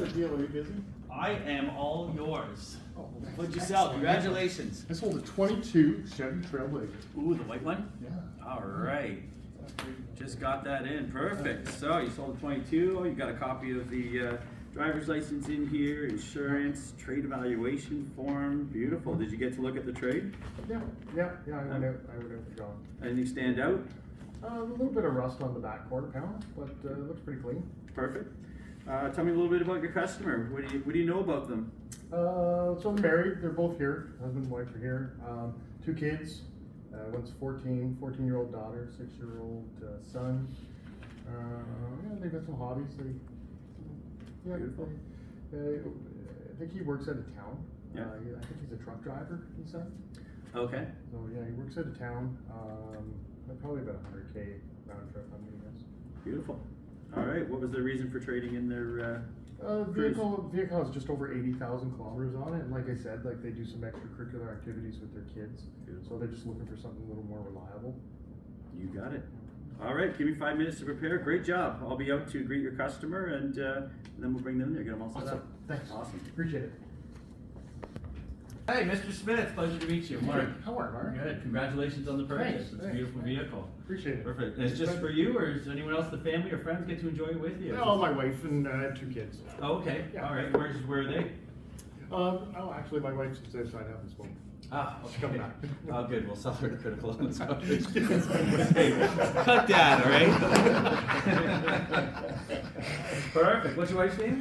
the deal? Are you busy? I am all yours. Oh, What'd you sell? Congratulations. I sold a 22 Chevy Trailblazer. Ooh, the white one? Yeah. All right. Just got that in. Perfect. So you sold a 22. You got a copy of the driver's license in here, insurance, trade evaluation form. Beautiful. Did you get to look at the trade? Yeah. I went out for John. Anything stand out? A little bit of rust on the back quarter panel, but it looks pretty clean. Perfect. Tell me a little bit about your customer. What do you know about them? So they're married. They're both here. Husband and wife are here. 2 kids. One's 14-year-old daughter, 6-year-old son. Yeah, they've got some hobbies. Beautiful. I think he works out of town. Yeah. I think he's a truck driver, he said. Okay. So yeah, he works out of town. Probably about 100K round trip, I'm gonna guess. Beautiful. All right. What was the reason for trading in their Vehicle has just over 80,000 kilometers on it, and like I said, like they do some extracurricular activities with their kids. Beautiful. So they're just looking for something a little more reliable. You got it. All right, give me 5 minutes to prepare. Great job. I'll be out to greet your customer, and then we'll bring them in there, get them all set up. Thanks. Awesome. Appreciate it. Hey, Mr. Smith, pleasure to meet you. Mark. How are you, Mark? Good. Congratulations on the purchase. Thanks, It's a thanks. beautiful vehicle. Appreciate it. Perfect. And it's just for you, or is anyone else, the family or friends, get to enjoy it with you? No, my wife and 2 kids. Oh, okay. Yeah. All right. Where are they? Oh, actually, my wife's said so I haven't spoken. Ah, okay. She's coming back. Oh, good. We'll sell her critical illness coverage. Hey, cut that, all right? Perfect. What's your wife's name?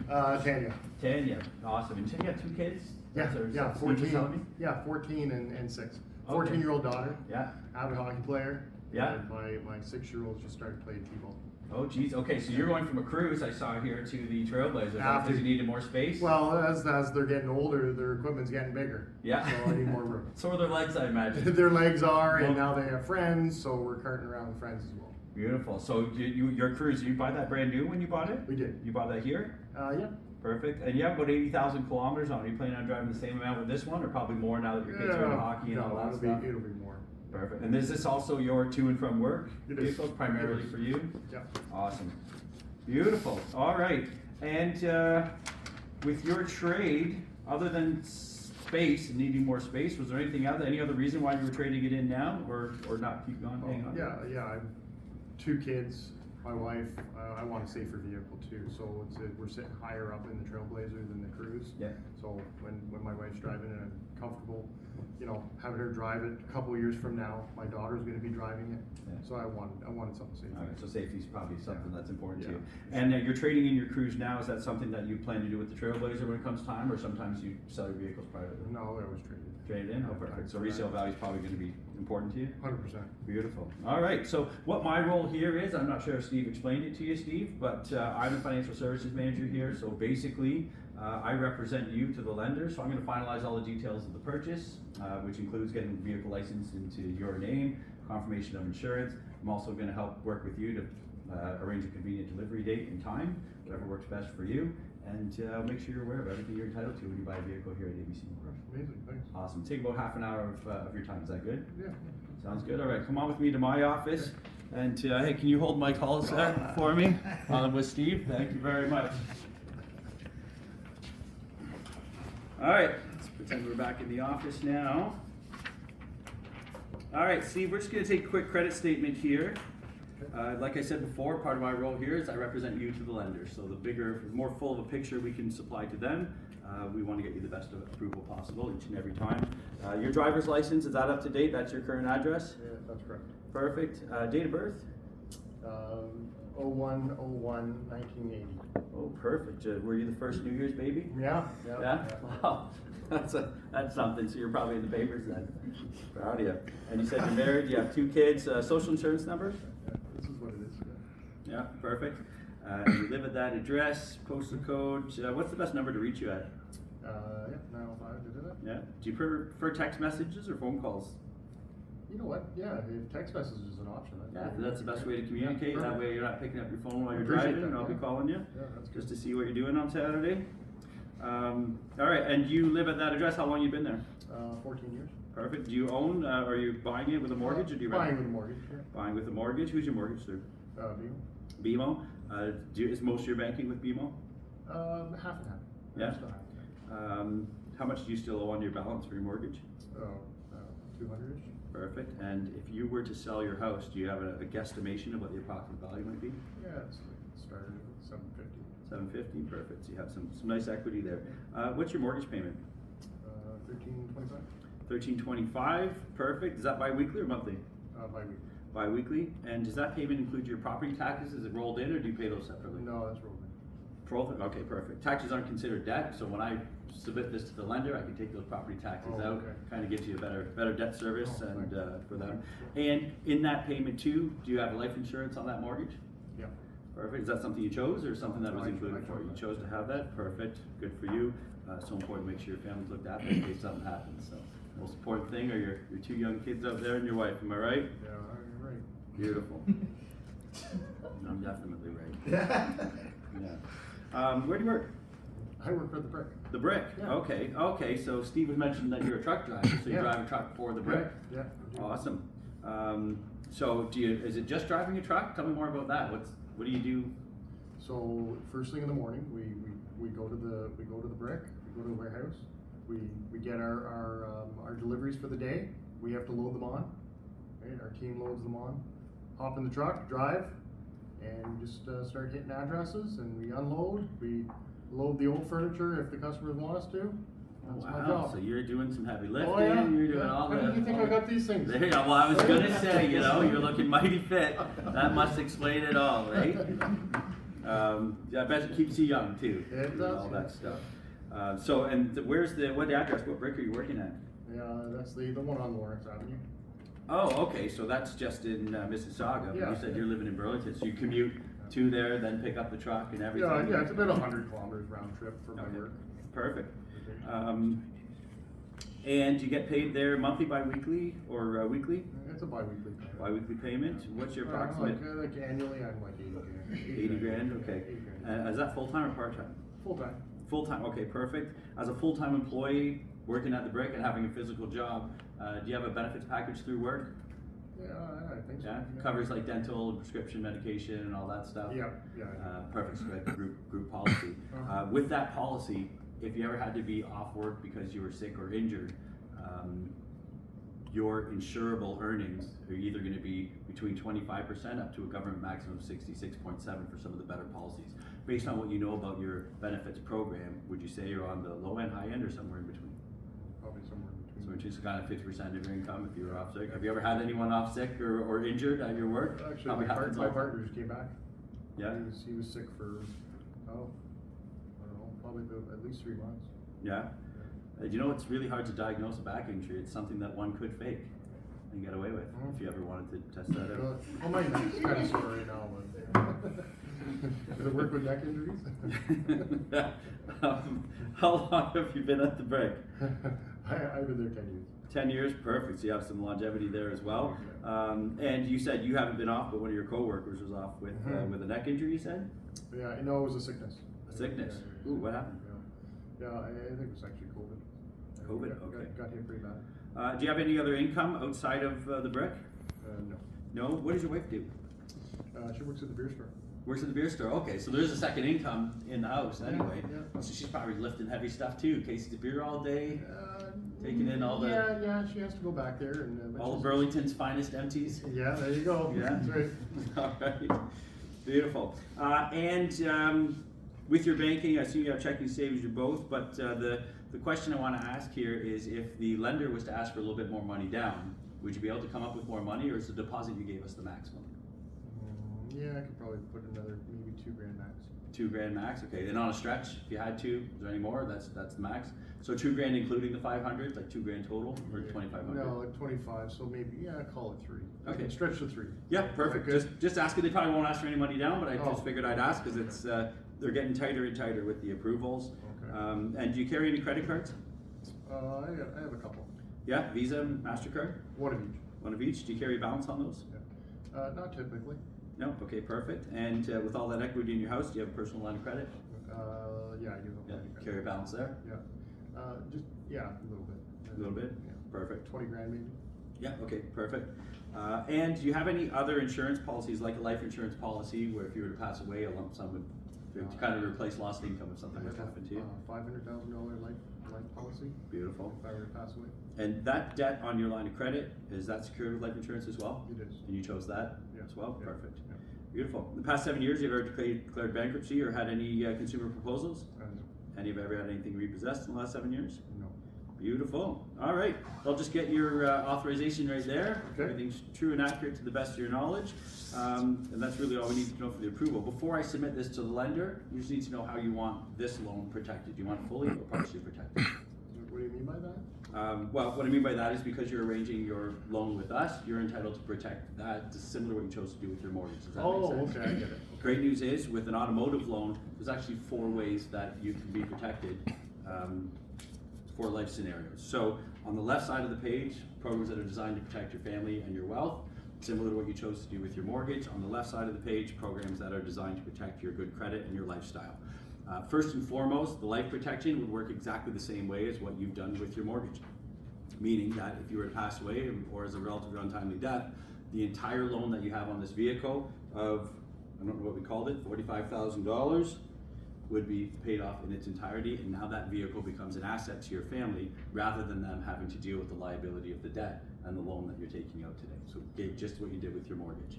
Tanya. Tanya. Awesome. And you got 2 kids? Yeah, That's her- yeah, that's what you're telling me? 14. Yeah, 14 and 6. Okay. 14-year-old daughter, Yeah. avid hockey player. Yeah. And my 6-year-old just started playing t-ball. Oh, geez. Okay, so you're going from a cruise I saw here to the Trailblazer. Is that After- because you needed more space? Well, as they're getting older, their equipment's getting bigger. Yeah. So I need more room. So are their legs, I imagine. Their legs are, and Well- now they have friends, so we're carting around with friends as well. Beautiful. So your cruise, you buy that brand new when you bought it? We did. You bought that here? Yeah. Perfect. And you have about 80,000 kilometers on it. Are you planning on driving the same amount with this one, or probably more now that your kids are into hockey and all that it'll stuff? it'll be more. Perfect. And is this also your to and from work It is. vehicle, primarily It is. for you? Yeah. Awesome. Beautiful. All right. And with your trade, other than space and needing more space, was there anything else? Any other reason why you were trading it in now, or not keep on hanging on? Yeah. I'm 2 kids. My wife, I want a safer vehicle too, so we're sitting higher up in the Trailblazer than the Cruise. Yeah. So when my wife's driving it, I'm comfortable, having her drive it. A couple years from now, my daughter's going to be driving it, Yeah. so I wanted something safe. All right, so safety is probably something that's important to you. Yeah. And you're trading in your Cruise now. Is that something that you plan to do with the Trailblazer when it comes time, or sometimes you sell your vehicles privately? No, I was traded. Trade it in? Oh, perfect. So resale value is probably going to be important to you? 100%. Beautiful. All right, so what my role here is, I'm not sure if Steve explained it to you, Steve, but I'm the financial services manager here. So basically, I represent you to the lender. So I'm going to finalize all the details of the purchase, which includes getting the vehicle license into your name, confirmation of insurance. I'm also going to help work with you to arrange a convenient delivery date and time, whatever works best for you, and make sure you're aware of everything you're entitled to when you buy a vehicle here at ABC Motors. Amazing, thanks. Awesome. Take about half an hour of your time. Is that good? Yeah. Sounds good. All right, come on with me to my office. And hey, can you hold my calls there for me while I'm with Steve? Thank you very much. All right, let's pretend we're back in the office now. All right, Steve, we're just going to take a quick credit statement here. Like I said before, part of my role here is I represent you to the lender. So the bigger, more full of a picture we can supply to them, we want to get you the best approval possible each and every time. Your driver's license, is that up to date? That's your current address? Yeah, that's correct. Perfect. Date of birth? 01/01/1980. Oh, perfect. Were you the first New Year's baby? Yeah. Yeah? Wow. That's something. So you're probably in the papers then. Proud of you. And you said you're married, you have 2 kids. Social insurance number? This is what it is. Yeah, perfect. You live at that address, postal code. What's the best number to reach you at? Yeah, 905, did it? Yeah. Do you prefer text messages or phone calls? You know what? Yeah, if text message is an option. Yeah, that's the best way to communicate. Yeah, that way you're not picking up your phone while you're Appreciate driving, and that, I'll be yeah. calling you Yeah, that's good. just to see what you're doing on Saturday. All right, and you live at that address. How long you been there? 14 years. Perfect. Do you own, or are you buying it with a mortgage, or do you rent? Buying with a mortgage, yeah. Buying with a mortgage. Who's your mortgage through? Deal. BMO. Is most of your banking with BMO? Half and half. Yeah. Still half and half. How much do you still owe on your balance for your mortgage? 200-ish. Perfect. And if you were to sell your house, do you have a guesstimation of what the approximate value might be? Yeah, it started at 750. 750. Perfect. So you have some nice equity there. What's your mortgage payment? 1325. 1325. Perfect. Is that bi-weekly or monthly? Bi-weekly. Bi-weekly. And does that payment include your property taxes? Is it rolled in, or do you pay those separately? No, that's rolled in. Okay, perfect. Taxes aren't considered debt, so when I submit this to the lender, I can take those property taxes Oh, out. okay. Kind of gives you a better debt service Oh, and thanks. for them. And in that payment too, do you have life insurance on that mortgage? Yeah. Perfect. Is that something you chose or something that was I included for you? You chose chose to have that? Perfect. Good for you. So important to make sure your family's looked after in case something happens. So most important thing are your two young kids out there and your wife. Am I right? Yeah, you're right. Beautiful. I'm definitely right. Yeah. Where do you work? I work for the Brick. The Brick. Yeah. Okay. So Steve was mentioning that you're a truck driver, so you Yeah. drive a truck for the Brick. Yeah. I do. Awesome. So is it just driving a truck? Tell me more about that. What do you do? So first thing in the morning, we go to the Brick. We go to the warehouse. We get our deliveries for the day. We have to load them on. Right? Our team loads them on. Hop in the truck, drive, and just start hitting addresses. And we unload. We load the old furniture if the customers want us to. That's my job. So you're doing some heavy lifting. Oh, yeah. You're doing Yeah. all How the. do you think I got these things? There you go. Well, I was gonna say, you're looking mighty fit. That must explain it all, right? Yeah, I bet it keeps you young too. It doing does, all yeah. that stuff. So, and where's what address? What Brick are you working at? Yeah, that's the one on Lawrence Avenue. Oh, okay. So that's just in Mississauga. But Yeah. you said you're living in Burlington, so you commute to there, then pick up the truck and everything. Yeah, it's about 100 kilometers round trip for my Okay. work. Perfect. And you get paid there monthly, bi-weekly, or weekly? It's a bi-weekly payment. Bi-weekly payment. What's your approximate? Like annually, I'm like 80 grand. 80 grand. Okay. 80 grand. Is that full time or part time? Full time. Full time. Okay, perfect. As a full time employee working at the Brick and having a physical job, do you have a benefits package through work? Yeah, I think so. Yeah. Covers like dental, prescription medication, and all that stuff. Yeah. Perfect. So like group policy. With that policy, if you ever had to be off work because you were sick or injured, your insurable earnings are either going to be between 25% up to a government maximum of 66.7 for some of the better policies. Based on what you know about your benefits program, would you say you're on the low end, high end, or somewhere in between? Probably somewhere in between. So which is kind of 50% of your income if you were off sick. Have you ever had anyone off sick or injured at your work? Actually, Probably happens my all- partner just came back. Yeah. He was sick for, I don't know, probably at least 3 months. Yeah. You know, it's really hard to diagnose a back injury. It's something that one could fake and get away with if you ever wanted to test that out. Well, my neck's kind of sore right now, but does it work with neck injuries? How long have you been at the Brick? I've been there 10 years. 10 years, perfect. So you have some longevity there as well. And you said you haven't been off, but one of your coworkers was off with a neck injury. You said Yeah, no, it was a sickness. a sickness. Yeah. Ooh, what happened? Yeah, I think it was actually COVID. COVID, Got- okay. Got hit pretty bad. Do you have any other income outside of the Brick? No. No. What does your wife do? She works at the beer store. Works at the beer store. Okay, so there's a second income in the house anyway. Yeah. So she's probably lifting heavy stuff too. Cases of beer all day. Taking in all the- Yeah, she has to go back there and. All of Burlington's finest empties. Yeah, there you go. Yeah. That's right. All right. Beautiful. With your banking, I see you have checking, savings, you both. But the question I want to ask here is, if the lender was to ask for a little bit more money down, would you be able to come up with more money, or is the deposit you gave us the maximum? Yeah, I could probably put another maybe 2 grand max. 2 grand max. Okay. Then on a stretch, if you had to, is there any more? That's the max. So 2 grand including the 500, like 2 grand total, or 2,500? No, like 25. So maybe call it 3. Okay. Stretch to 3. Yeah, perfect. Okay. Just asking. They probably won't ask for any money down, but I Oh. just figured I'd ask because it's they're getting tighter and tighter with the approvals. Okay. And do you carry any credit cards? I have a couple. Yeah, Visa, MasterCard, One of each. one of each. Do you carry a balance on those? Yeah. Not typically. No. Okay, perfect. And with all that equity in your house, do you have a personal line of credit? Yeah, I do. Yeah, Have one. carry a balance there. Yeah. A little bit. A little bit. Yeah. Perfect. 20 grand maybe. Yeah. Okay. Perfect. And do you have any other insurance policies, like a life insurance policy, where if you were to pass away, a lump sum would to kind of replace lost income if something were to happen to you. $500,000 life policy Beautiful. if I were to pass away. And that debt on your line of credit, is that secured with life insurance as well? It is. And you chose that Yeah. as well? Yeah. Perfect. Yeah. Beautiful. In the past 7 years, have you ever declared bankruptcy or had any consumer proposals? And Any of you ever had anything repossessed in the last 7 years? no. Beautiful. All right. I'll just get your authorization right there. Okay. Everything's true and accurate to the best of your knowledge. And that's really all we need to know for the approval. Before I submit this to the lender, you just need to know how you want this loan protected. Do you want it fully or partially protected? What do you mean by that? Well, what I mean by that is because you're arranging your loan with us, you're entitled to protect that. It's similar to what you chose to do with your mortgage. Does that make sense? Okay, I get it. Great news is, with an automotive loan, there's actually 4 ways that you can be protected for life scenarios. So on the left side of the page, programs that are designed to protect your family and your wealth, similar to what you chose to do with your mortgage. On the left side of the page, programs that are designed to protect your good credit and your lifestyle. First and foremost, the life protection would work exactly the same way as what you've done with your mortgage. Meaning that if you were to pass away or as a result of your untimely death, the entire loan that you have on this vehicle of, I don't know what we called it, $45,000 would be paid off in its entirety, and now that vehicle becomes an asset to your family rather than them having to deal with the liability of the debt and the loan that you're taking out today. So just what you did with your mortgage.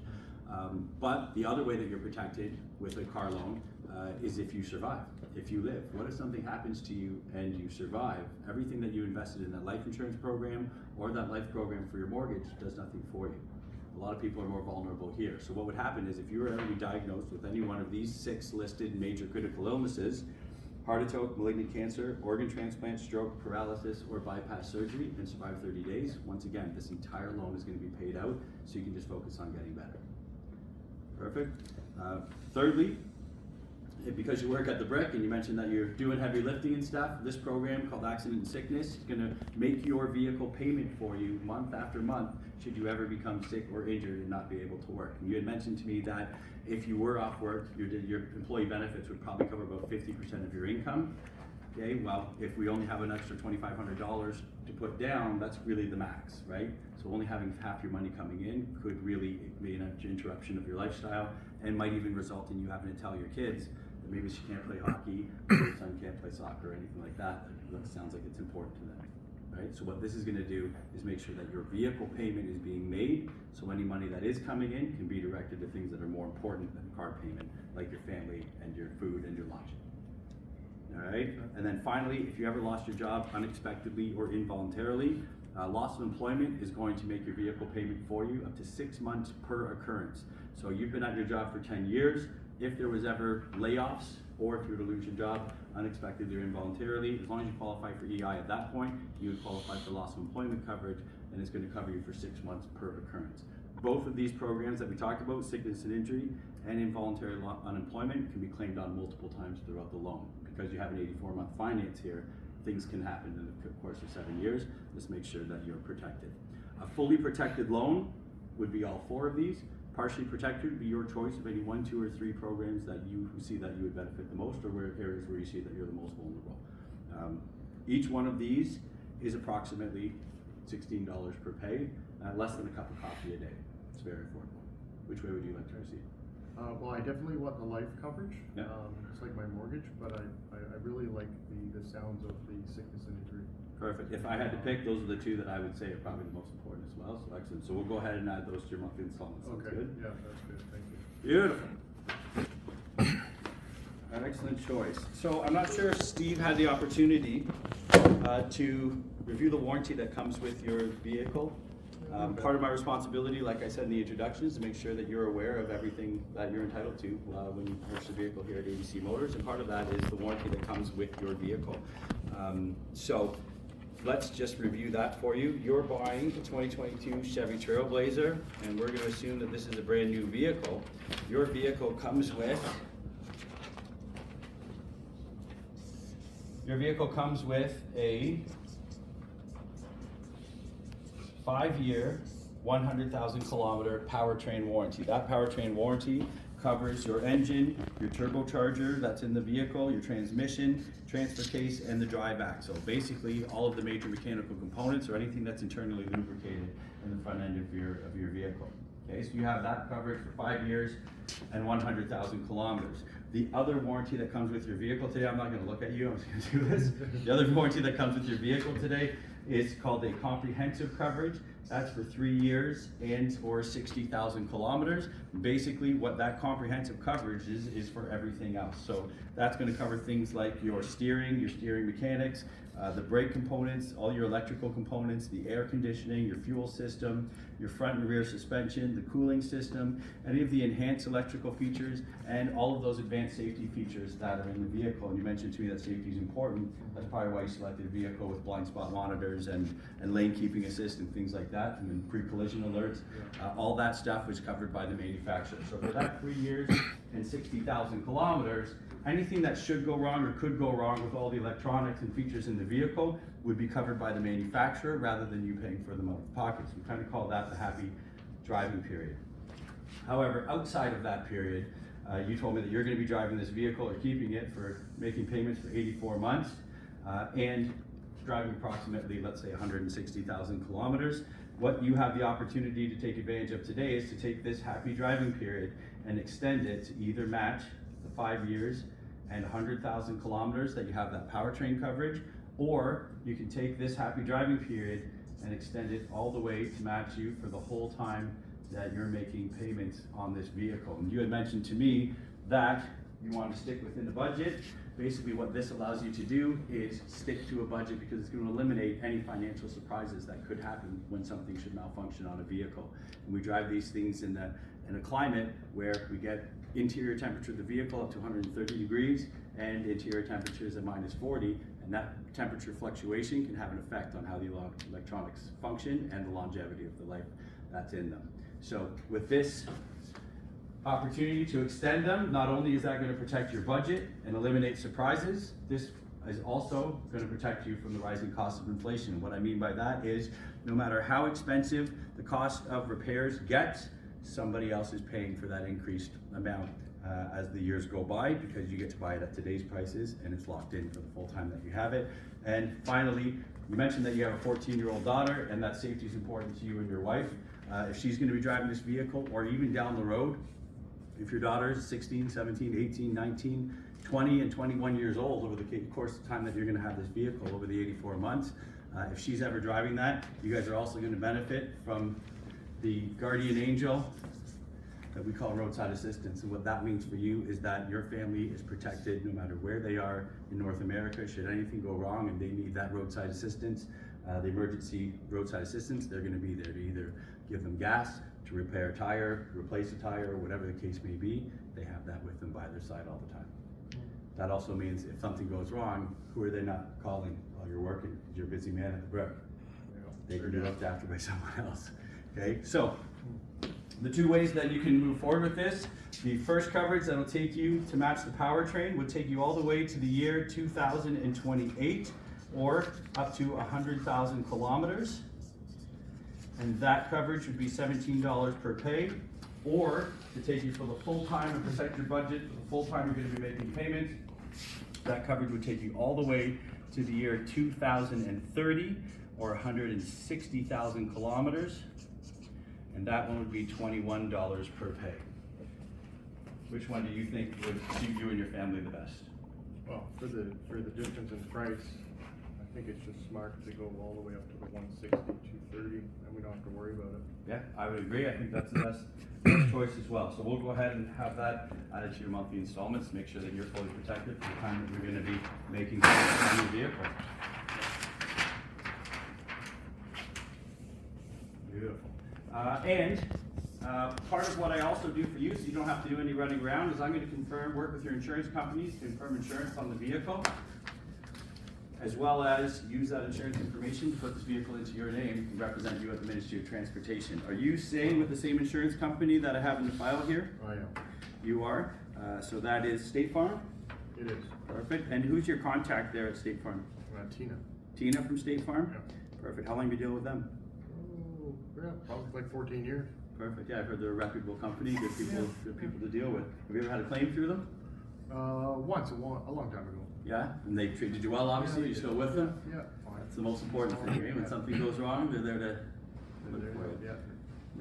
But the other way that you're protected with a car loan is if you survive, if you live. What if something happens to you and you survive? Everything that you invested in that life insurance program or that life program for your mortgage does nothing for you. A lot of people are more vulnerable here. So what would happen is if you were ever to be diagnosed with any one of these 6 listed major critical illnesses, heart attack, malignant cancer, organ transplant, stroke, paralysis, or bypass surgery, and survive 30 days, once again, this entire loan is going to be paid out so you can just focus on getting better. Perfect. Thirdly, because you work at the Brick and you mentioned that you're doing heavy lifting and stuff, this program called Accident and Sickness is going to make your vehicle payment for you month after month should you ever become sick or injured and not be able to work. And you had mentioned to me that if you were off work, your employee benefits would probably cover about 50% of your income. Okay, well, if we only have an extra $2,500 to put down, that's really the max, right? So only having half your money coming in could really be an interruption of your lifestyle and might even result in you having to tell your kids that maybe she can't play hockey, or your son can't play soccer or anything like that. That sounds like it's important to them, right? So what this is gonna do is make sure that your vehicle payment is being made, so any money that is coming in can be directed to things that are more important than car payment, like your family and your food and your lodging. All right, and then finally, if you ever lost your job unexpectedly or involuntarily, loss of employment is going to make your vehicle payment for you up to 6 months per occurrence. So you've been at your job for 10 years. If there was ever layoffs, or if you were to lose your job unexpectedly or involuntarily, as long as you qualify for EI at that point, you would qualify for loss of employment coverage, and it's going to cover you for 6 months per occurrence. Both of these programs that we talked about, sickness and injury and involuntary unemployment, can be claimed on multiple times throughout the loan. Because you have an 84-month finance here, things can happen in the course of 7 years. Just make sure that you're protected. A fully protected loan would be all 4 of these. Partially protected would be your choice of any 1, 2, or 3 programs that you see that you would benefit the most, or areas where you see that you're the most vulnerable. Each one of these is approximately $16 per pay, less than a cup of coffee a day. It's very affordable. Which way would you like to proceed? Well, I definitely want the life coverage, Yeah. just like my mortgage, but I really like the sounds of the sickness and injury. Perfect. If I had to pick, those are the 2 that I would say are probably the most important as well. So excellent. So we'll go ahead and add those to your monthly installments. Sounds Okay, good? yeah, that's good, thank you. Beautiful. An excellent choice. So I'm not sure if Steve had the opportunity to review the warranty that comes with your vehicle. Part of my responsibility, like I said in the introduction, is to make sure that you're aware of everything that you're entitled to when you purchase a vehicle here at ABC Motors, and part of that is the warranty that comes with your vehicle. So let's just review that for you. You're buying a 2022 Chevy Trailblazer, and we're going to assume that this is a brand new vehicle. Your vehicle comes with a 5-year, 100,000 kilometer powertrain warranty. That powertrain warranty covers your engine, your turbocharger that's in the vehicle, your transmission, transfer case, and the drive axle. Basically, all of the major mechanical components or anything that's internally lubricated in the front end of your vehicle. Okay, so you have that covered for 5 years and 100,000 kilometers. The other warranty that comes with your vehicle today, I'm not gonna look at you, I'm just gonna do this. The other warranty that comes with your vehicle today is called a comprehensive coverage. That's for 3 years and or 60,000 kilometers. Basically, what that comprehensive coverage is for everything else. So that's gonna cover things like your steering mechanics, the brake components, all your electrical components, the air conditioning, your fuel system, your front and rear suspension, the cooling system, any of the enhanced electrical features, and all of those advanced safety features that are in the vehicle. And you mentioned to me that safety is important. That's probably why you selected a vehicle with blind spot monitors and lane keeping assist and things like that, and then pre-collision alerts. All that stuff was covered by the manufacturer. So for that 3 years and 60,000 kilometers, anything that should go wrong or could go wrong with all the electronics and features in the vehicle would be covered by the manufacturer rather than you paying for them out of pocket. So we kind of call that the happy driving period. However, outside of that period, you told me that you're going to be driving this vehicle or keeping it for making payments for 84 months and driving approximately, let's say, 160,000 kilometers. What you have the opportunity to take advantage of today is to take this happy driving period and extend it to either match the 5 years and 100,000 kilometers that you have that powertrain coverage, or you can take this happy driving period and extend it all the way to match you for the whole time that you're making payments on this vehicle. And you had mentioned to me that you want to stick within the budget. Basically what this allows you to do is stick to a budget because it's going to eliminate any financial surprises that could happen when something should malfunction on a vehicle. And we drive these things in a climate where we get interior temperature of the vehicle up to 130 degrees and interior temperatures at -40, and that temperature fluctuation can have an effect on how the electronics function and the longevity of the life that's in them. So with this opportunity to extend them, not only is that going to protect your budget and eliminate surprises, this is also going to protect you from the rising cost of inflation. What I mean by that is no matter how expensive the cost of repairs gets, somebody else is paying for that increased amount as the years go by, because you get to buy it at today's prices and it's locked in for the full time that you have it. And finally, you mentioned that you have a 14-year-old daughter and that safety is important to you and your wife. If she's going to be driving this vehicle, or even down the road, if your daughter is 16, 17, 18, 19, 20, and 21 years old over the course of time that you're going to have this vehicle over the 84 months, if she's ever driving that, you guys are also going to benefit from the guardian angel that we call roadside assistance. And what that means for you is that your family is protected no matter where they are in North America. Should anything go wrong and they need that roadside assistance, the emergency roadside assistance, they're going to be there to either give them gas, to repair a tire, replace a tire, whatever the case may be. They have that with them by their side all the time. That also means if something goes wrong, who are they not calling while you're working? Because you're a busy man at the brook. They can be looked after by someone else. Okay, so the two ways that you can move forward with this: the first coverage that'll take you to match the powertrain would take you all the way to the year 2028, or up to 100,000 kilometers. And that coverage would be $17 per pay, or to take you for the full time and protect your budget for the full time you're going to be making payments, that coverage would take you all the way to the year 2030, or 160,000 kilometers, and that one would be $21 per pay. Which one do you think would suit you and your family the best? Well, for the difference in price, I think it's just smart to go all the way up to the 160, 230, and we don't have to worry about it. Yeah, I would agree. I think that's the best choice as well. So we'll go ahead and have that added to your monthly installments. Make sure that you're fully protected for the time that you're going to be making payments on your vehicle. Beautiful. Part of what I also do for you, so you don't have to do any running around, is I'm going to work with your insurance companies to confirm insurance on the vehicle, as well as use that insurance information to put this vehicle into your name and represent you at the Ministry of Transportation. Are you staying with the same insurance company that I have in the file here? I am. You are. So that is State Farm? It is. Perfect. And who's your contact there at State Farm? Tina. Tina from State Farm? Yeah. Perfect. How long have you dealt with them? Oh, yeah, probably like 14 years. Perfect. Yeah, I've heard they're a reputable company, good people to deal with. Have you ever had a claim through them? Once, a long time ago. Yeah, and they treated you well, obviously. You're still with them? Yeah, fine. That's the most important thing, right? When something goes wrong, they're there to look for it. Yeah.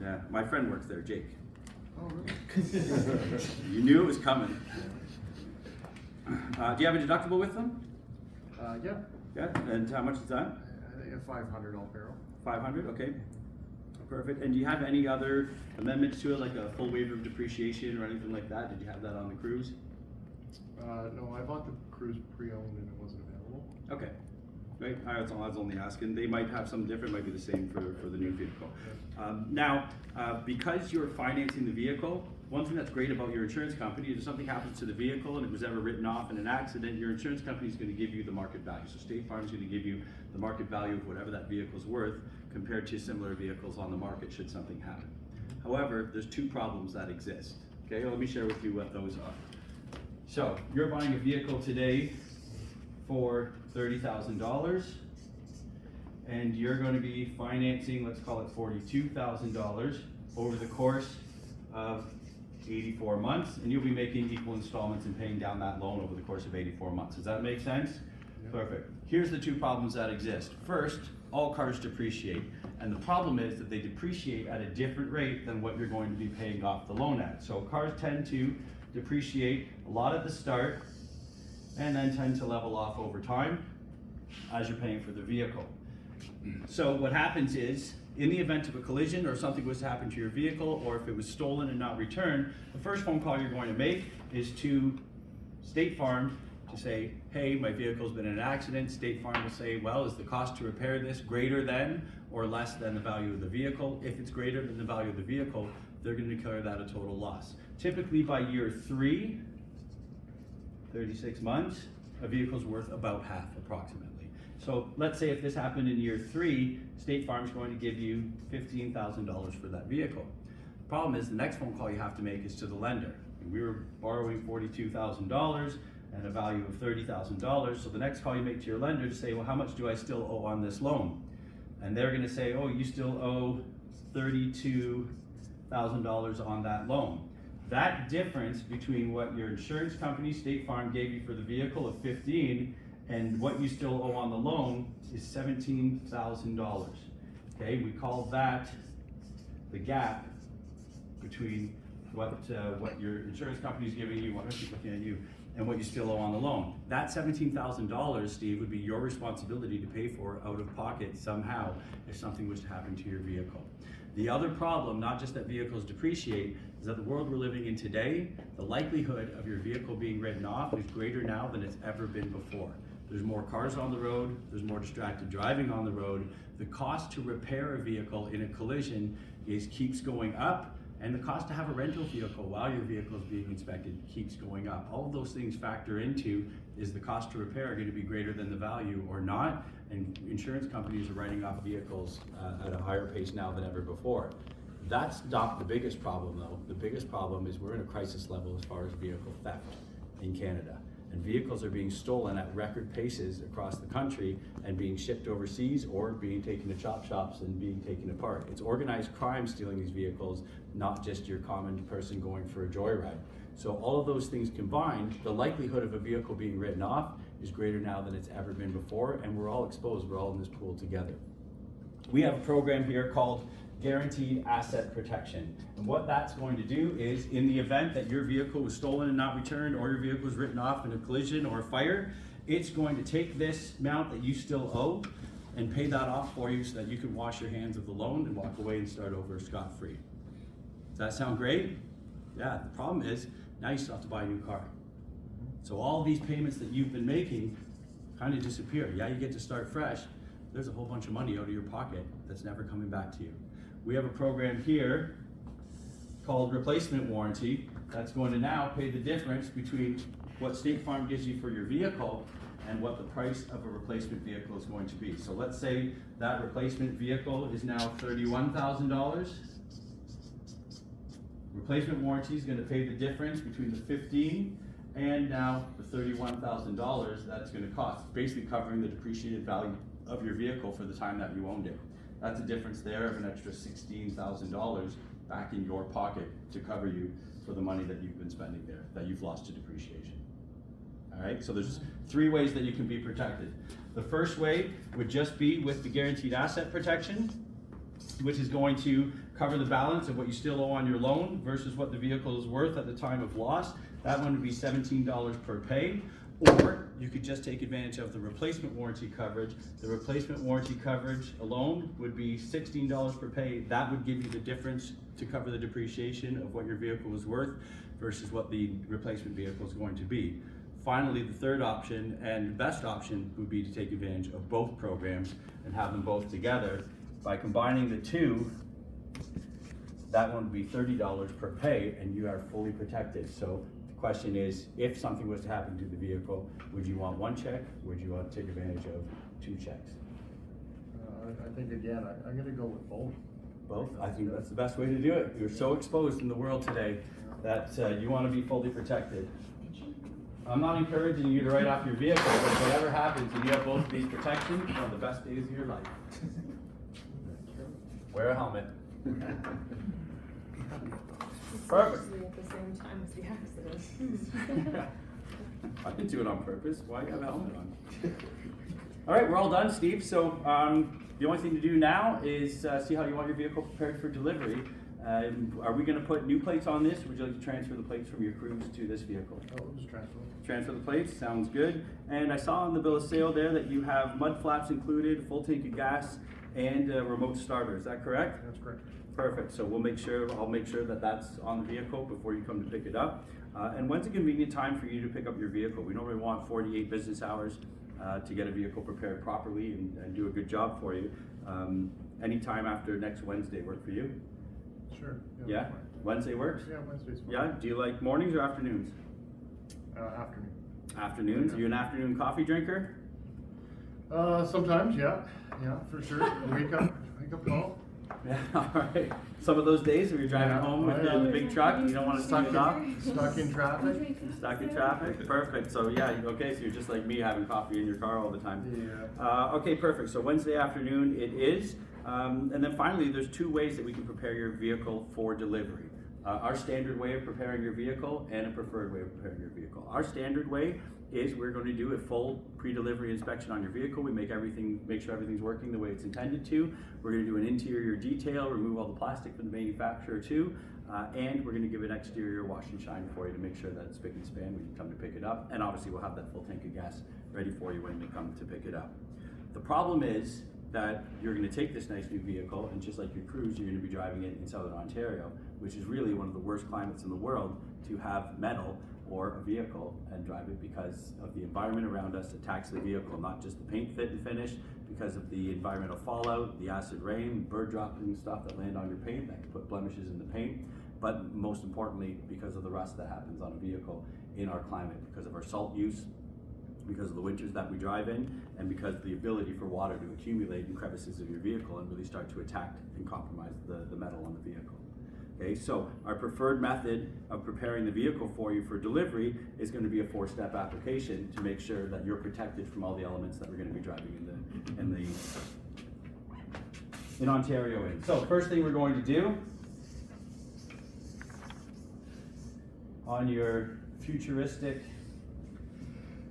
Yeah, my friend works there, Jake. Oh, really? You knew it was coming. Do you have a deductible with them? Yeah, Yeah, and how much is that? I think a 500 all barrel. 500, okay. Perfect. And do you have any other amendments to it, like a full waiver of depreciation or anything like that? Did you have that on the cruise? No, I bought the cruise pre-owned and it wasn't available. Okay. Right, I was only asking. They might have some different, might be the same for the new vehicle. Now, because you're financing the vehicle, one thing that's great about your insurance company is if something happens to the vehicle and it was ever written off in an accident, your insurance company is going to give you the market value. So State Farm is going to give you the market value of whatever that vehicle's worth compared to similar vehicles on the market should something happen. However, there's two problems that exist. Okay, let me share with you what those are. So, you're buying a vehicle today for $30,000 and you're going to be financing, let's call it $42,000 over the course of 84 months, and you'll be making equal installments and paying down that loan over the course of 84 months. Does that make sense? Yeah. Perfect. Here's the two problems that exist. First, all cars depreciate, and the problem is that they depreciate at a different rate than what you're going to be paying off the loan at. So cars tend to depreciate a lot at the start and then tend to level off over time as you're paying for the vehicle. So what happens is, in the event of a collision or something was to happen to your vehicle, or if it was stolen and not returned, the first phone call you're going to make is to State Farm to say, hey, my vehicle's been in an accident. State Farm will say, well, is the cost to repair this greater than or less than the value of the vehicle? If it's greater than the value of the vehicle, they're going to declare that a total loss. Typically by year 3, 36 months, a vehicle's worth about half approximately. So let's say if this happened in year 3, State Farm's going to give you $15,000 for that vehicle. The problem is the next phone call you have to make is to the lender. We were borrowing $42,000 and a value of $30,000. So the next call you make to your lender to say, well, how much do I still owe on this loan? And they're going to say, oh, you still owe $32,000 on that loan. That difference between what your insurance company, State Farm, gave you for the vehicle of $15,000 and what you still owe on the loan is $17,000. Okay, we call that the gap between what your insurance company is giving you, what I keep looking at you, and what you still owe on the loan. That $17,000, Steve, would be your responsibility to pay for out of pocket somehow if something was to happen to your vehicle. The other problem, not just that vehicles depreciate, is that the world we're living in today, the likelihood of your vehicle being written off is greater now than it's ever been before. There's more cars on the road, there's more distracted driving on the road. The cost to repair a vehicle in a collision keeps going up, and the cost to have a rental vehicle while your vehicle is being inspected keeps going up. All of those things factor into, is the cost to repair going to be greater than the value or not? And insurance companies are writing off vehicles at a higher pace now than ever before. That's not the biggest problem though. The biggest problem is we're in a crisis level as far as vehicle theft in Canada. And vehicles are being stolen at record paces across the country and being shipped overseas or being taken to chop shops and being taken apart. It's organized crime stealing these vehicles, not just your common person going for a joyride. So all of those things combined, the likelihood of a vehicle being written off is greater now than it's ever been before, and we're all exposed, we're all in this pool together. We have a program here called Guaranteed Asset Protection. And what that's going to do is, in the event that your vehicle was stolen and not returned, or your vehicle was written off in a collision or a fire, it's going to take this amount that you still owe and pay that off for you so that you can wash your hands of the loan and walk away and start over scot-free. Does that sound great? Yeah, the problem is, now you still have to buy a new car. So all these payments that you've been making kind of disappear. Yeah, you get to start fresh. There's a whole bunch of money out of your pocket that's never coming back to you. We have a program here called Replacement Warranty that's going to now pay the difference between what State Farm gives you for your vehicle and what the price of a replacement vehicle is going to be. So let's say that replacement vehicle is now $31,000. Replacement warranty is going to pay the difference between the $15,000 and now the $31,000 that's going to cost. It's basically covering the depreciated value of your vehicle for the time that you owned it. That's a difference there of an extra $16,000 back in your pocket to cover you for the money that you've been spending there, that you've lost to depreciation. All right, so there's 3 ways that you can be protected. The first way would just be with the Guaranteed Asset Protection, which is going to cover the balance of what you still owe on your loan versus what the vehicle is worth at the time of loss. That one would be $17 per pay. Or you could just take advantage of the replacement warranty coverage. The replacement warranty coverage alone would be $16 per pay. That would give you the difference to cover the depreciation of what your vehicle is worth versus what the replacement vehicle is going to be. Finally, the third option and best option would be to take advantage of both programs and have them both together. By combining the two, that one would be $30 per pay and you are fully protected. So the question is, if something was to happen to the vehicle, would you want one check? Would you want to take advantage of two checks? I think again, I'm gonna go with both. Both? I think that's the best way to do it. You're so exposed in the world today that you want to be fully protected. I'm not encouraging you to write off your vehicle, but whatever happens and you have both of these protections, one of the best days of your life. Wear a helmet. Perfect. Usually at the same time as the accident. I didn't do it on purpose. Why do you have a helmet on? All right, we're all done, Steve. So the only thing to do now is see how you want your vehicle prepared for delivery. Are we going to put new plates on this? Or would you like to transfer the plates from your Cruise to this vehicle? Oh, we'll just transfer. Transfer the plates, sounds good. And I saw on the bill of sale there that you have mud flaps included, full tank of gas, and a remote starter. Is that correct? That's correct. Perfect. So I'll make sure that that's on the vehicle before you come to pick it up. And when's a convenient time for you to pick up your vehicle? We normally want 48 business hours to get a vehicle prepared properly and do a good job for you. Anytime after next Wednesday work for you? Sure. Yeah? That's fine. Wednesday works? Yeah, Wednesday's fine. Yeah? Do you like mornings or afternoons? Afternoon. Afternoons? Are you an afternoon coffee drinker? Sometimes, yeah, for sure. Wake up call. Yeah, all right. Some of those days where you're driving Yeah. home with Oh, yeah. the big truck, you don't want to Stuck speed it up. Stuck in traffic. Stuck in traffic? Perfect. So yeah, okay, so you're just like me having coffee in your car all the time. Yeah. Okay, perfect. So Wednesday afternoon it is. And then finally, there's two ways that we can prepare your vehicle for delivery. Our standard way of preparing your vehicle and a preferred way of preparing your vehicle. Our standard way is we're going to do a full pre-delivery inspection on your vehicle. We make sure everything's working the way it's intended to. We're going to do an interior detail, remove all the plastic from the manufacturer too, and we're going to give an exterior wash and shine for you to make sure that it's spick and span when you come to pick it up. And obviously we'll have that full tank of gas ready for you when you come to pick it up. The problem is that you're going to take this nice new vehicle, and just like your Cruise, you're going to be driving it in Southern Ontario, which is really one of the worst climates in the world to have metal or a vehicle and drive it because of the environment around us attacks the vehicle, not just the paint fit and finish, because of the environmental fallout, the acid rain, bird dropping stuff that land on your paint that can put blemishes in the paint, but most importantly, because of the rust that happens on a vehicle in our climate, because of our salt use, because of the winters that we drive in, and because of the ability for water to accumulate in crevices of your vehicle and really start to attack and compromise the metal on the vehicle. Okay, so our preferred method of preparing the vehicle for you for delivery is going to be a 4-step application to make sure that you're protected from all the elements that we're going to be driving in Ontario in. So first thing we're going to do on your futuristic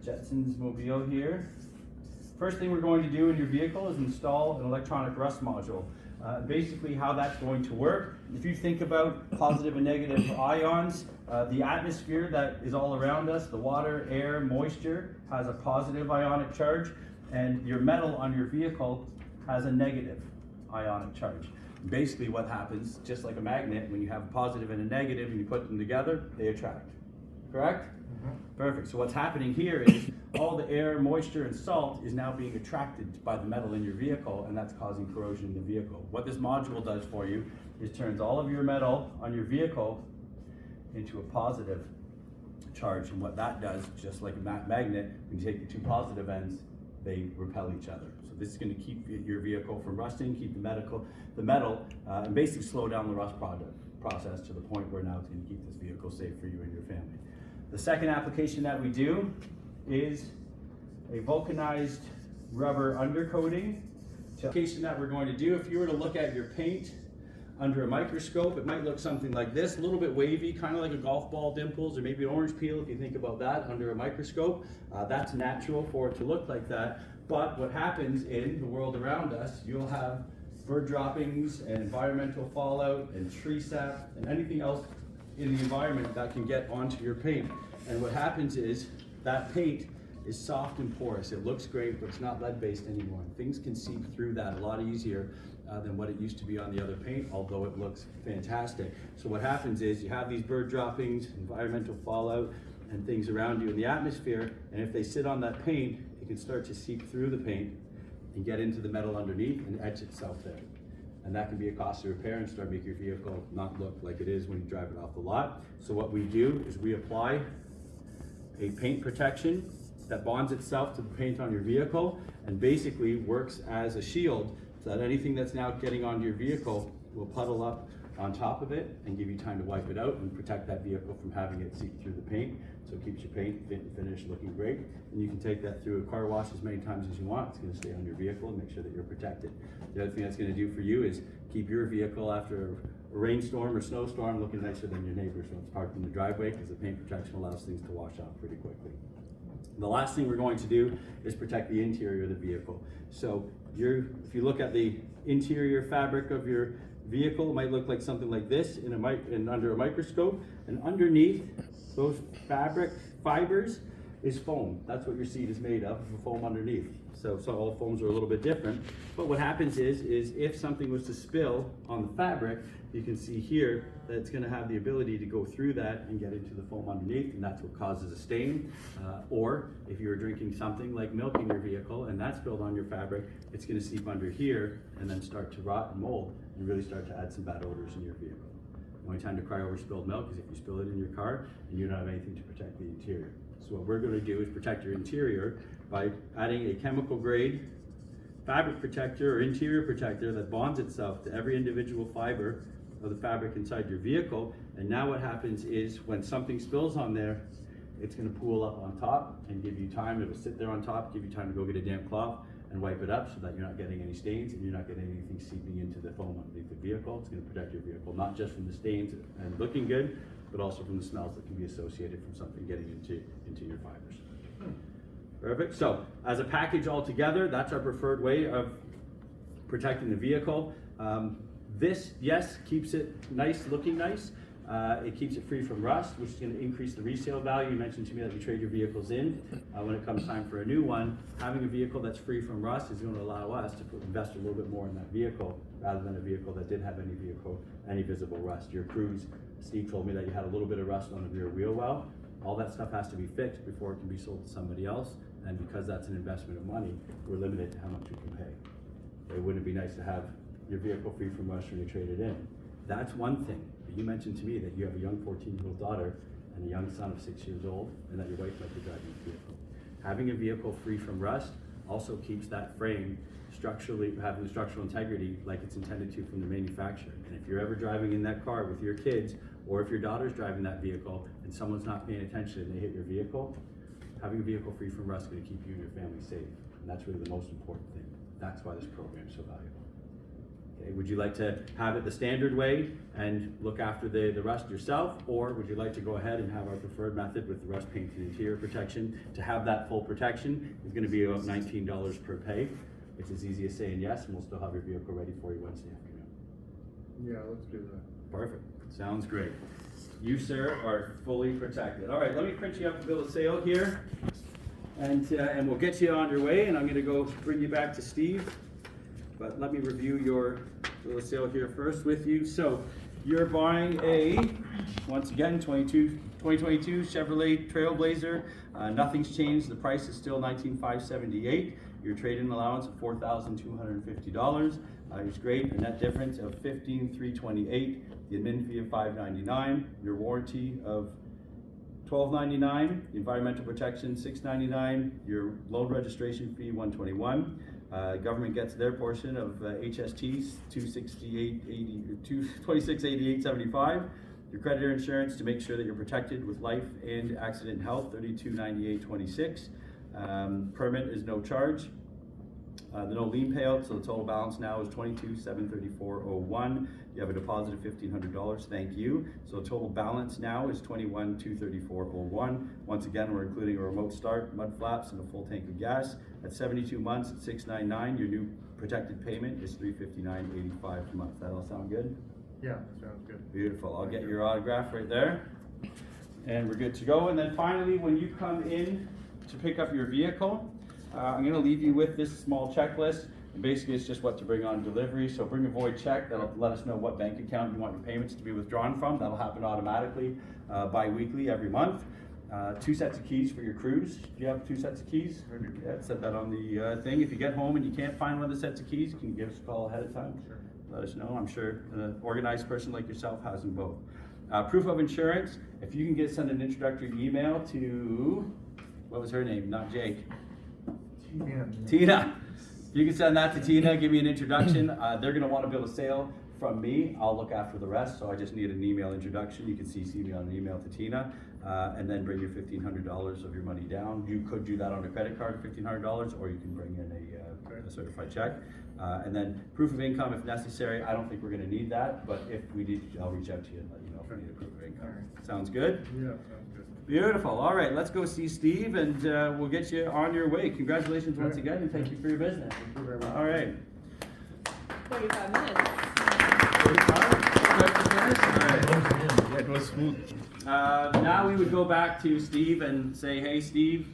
Jetsons mobile here. First thing we're going to do in your vehicle is install an electronic rust module. Basically how that's going to work, if you think about positive and negative ions, the atmosphere that is all around us, the water, air, moisture, has a positive ionic charge, and your metal on your vehicle has a negative ionic charge. Basically what happens, just like a magnet, when you have a positive and a negative and you put them together, they attract. Correct? Perfect. So what's happening here is all the air, moisture, and salt is now being attracted by the metal in your vehicle, and that's causing corrosion in the vehicle. What this module does for you is turns all of your metal on your vehicle into a positive charge, and what that does, just like a magnet, when you take the two positive ends, they repel each other. So this is going to keep your vehicle from rusting, keep the metal, and basically slow down the rust process to the point where now it's going to keep this vehicle safe for you and your family. The second application that we do is a vulcanized rubber undercoating. The application that we're going to do, if you were to look at your paint under a microscope, it might look something like this, a little bit wavy, kind of like a golf ball dimples, or maybe an orange peel if you think about that under a microscope. That's natural for it to look like that. But what happens in the world around us, you'll have bird droppings and environmental fallout and tree sap and anything else in the environment that can get onto your paint. And what happens is that paint is soft and porous. It looks great, but it's not lead-based anymore. And things can seep through that a lot easier than what it used to be on the other paint, although it looks fantastic. So what happens is you have these bird droppings, environmental fallout, and things around you in the atmosphere, and if they sit on that paint, it can start to seep through the paint and get into the metal underneath and etch itself there. And that can be a costly repair and start making your vehicle not look like it is when you drive it off the lot. So what we do is we apply a paint protection that bonds itself to the paint on your vehicle and basically works as a shield so that anything that's now getting onto your vehicle will puddle up on top of it and give you time to wipe it out and protect that vehicle from having it seep through the paint. So it keeps your paint fit and finish looking great. And you can take that through a car wash as many times as you want. It's gonna stay on your vehicle and make sure that you're protected. The other thing that's gonna do for you is keep your vehicle after a rainstorm or snowstorm looking nicer than your neighbor's when it's parked in the driveway, because the paint protection allows things to wash off pretty quickly. The last thing we're going to do is protect the interior of the vehicle. So if you look at the interior fabric of your vehicle, it might look like something like this under a microscope, and underneath those fabric fibers is foam. That's what your seat is made of, foam underneath. So all foams are a little bit different. But what happens is if something was to spill on the fabric, you can see here that it's gonna have the ability to go through that and get into the foam underneath, and that's what causes a stain. Or if you're drinking something like milk in your vehicle and that's spilled on your fabric, it's gonna seep under here and then start to rot and mold and really start to add some bad odors in your vehicle. The only time to cry over spilled milk is if you spill it in your car and you don't have anything to protect the interior. So what we're gonna do is protect your interior by adding a chemical grade fabric protector or interior protector that bonds itself to every individual fiber of the fabric inside your vehicle. And now what happens is when something spills on there, it's gonna pool up on top and give you time. It'll sit there on top, give you time to go get a damp cloth and wipe it up so that you're not getting any stains and you're not getting anything seeping into the foam underneath the vehicle. It's gonna protect your vehicle, not just from the stains and looking good, but also from the smells that can be associated from something getting into your fibers. Perfect. So as a package altogether, that's our preferred way of protecting the vehicle. This, yes, keeps it nice, looking nice. It keeps it free from rust, which is going to increase the resale value. You mentioned to me that you trade your vehicles in. When it comes time for a new one, having a vehicle that's free from rust is going to allow us to invest a little bit more in that vehicle rather than a vehicle that did have any visible rust. Your Cruise, Steve told me that you had a little bit of rust on the rear wheel well. All that stuff has to be fixed before it can be sold to somebody else. And because that's an investment of money, we're limited to how much we can pay. It wouldn't be nice to have your vehicle free from rust when you trade it in. That's one thing. But you mentioned to me that you have a young 14-year-old daughter and a young son of 6 years old, and that your wife might be driving a vehicle. Having a vehicle free from rust also keeps that frame having the structural integrity like it's intended to from the manufacturer. And if you're ever driving in that car with your kids, or if your daughter's driving that vehicle and someone's not paying attention and they hit your vehicle, having a vehicle free from rust is going to keep you and your family safe. And that's really the most important thing. That's why this program is so valuable. Okay, would you like to have it the standard way and look after the rust yourself, or would you like to go ahead and have our preferred method with the rust paint and interior protection? To have that full protection is going to be about $19 per pay. It's as easy as saying yes, and we'll still have your vehicle ready for you Wednesday afternoon. Yeah, let's do that. Perfect. Sounds great. You, sir, are fully protected. All right, let me print you up a bill of sale here, and we'll get you on your way, and I'm going to go bring you back to Steve. But let me review your bill of sale here first with you. So you're buying once again, 2022 Chevrolet Trailblazer. Nothing's changed. The price is still $19,578. Your trade-in allowance of $4,250. It's great. A net difference of $15,328. The admin fee of $599. Your warranty of $12.99. Environmental protection $6.99. Your loan registration fee $121. Government gets their portion of HSTs $2688.75. Your creditor insurance to make sure that you're protected with life and accident and health $3298.26. Permit is no charge. The no lien payout, so the total balance now is $22,734.01. You have a deposit of $1,500. Thank you. So the total balance now is $21,234.01. Once again, we're including a remote start, mud flaps, and a full tank of gas. At 72 months at $699, your new protected payment is $359.85 per month. That all sound good? Yeah, that sounds good. Beautiful. I'll get your autograph right there, and we're good to go. And then finally, when you come in to pick up your vehicle, I'm gonna leave you with this small checklist. And basically, it's just what to bring on delivery. So bring a void check. That'll let us know what bank account you want your payments to be withdrawn from. That'll happen automatically, bi-weekly every month. 2 sets of keys for your cruise. Do you have 2 sets of keys? Yeah, it said that on the thing. If you get home and you can't find one of the sets of keys, can you give us a call ahead of time? Sure. Let us know. I'm sure an organized person like yourself has them both. Proof of insurance. If you can send an introductory email to, what was her name? Not Jake. Tina. You can send that to Tina, give me an introduction. They're gonna wanna build a sale from me. I'll look after the rest, so I just need an email introduction. You can CC me on an email to Tina, and then bring your $1,500 of your money down. You could do that on a credit card, $1,500, or you can bring in a certified check. And then proof of income if necessary. I don't think we're gonna need that, but if we need, I'll reach out to you and let you know if we need a proof of income. Sounds good? Yeah, sounds good. Beautiful. All right, let's go see Steve, and we'll get you on your way. Congratulations once again, and thank you for your business. Thank you very much. All right. 45 minutes. Yeah, it was smooth. Now we would go back to Steve and say, hey, Steve,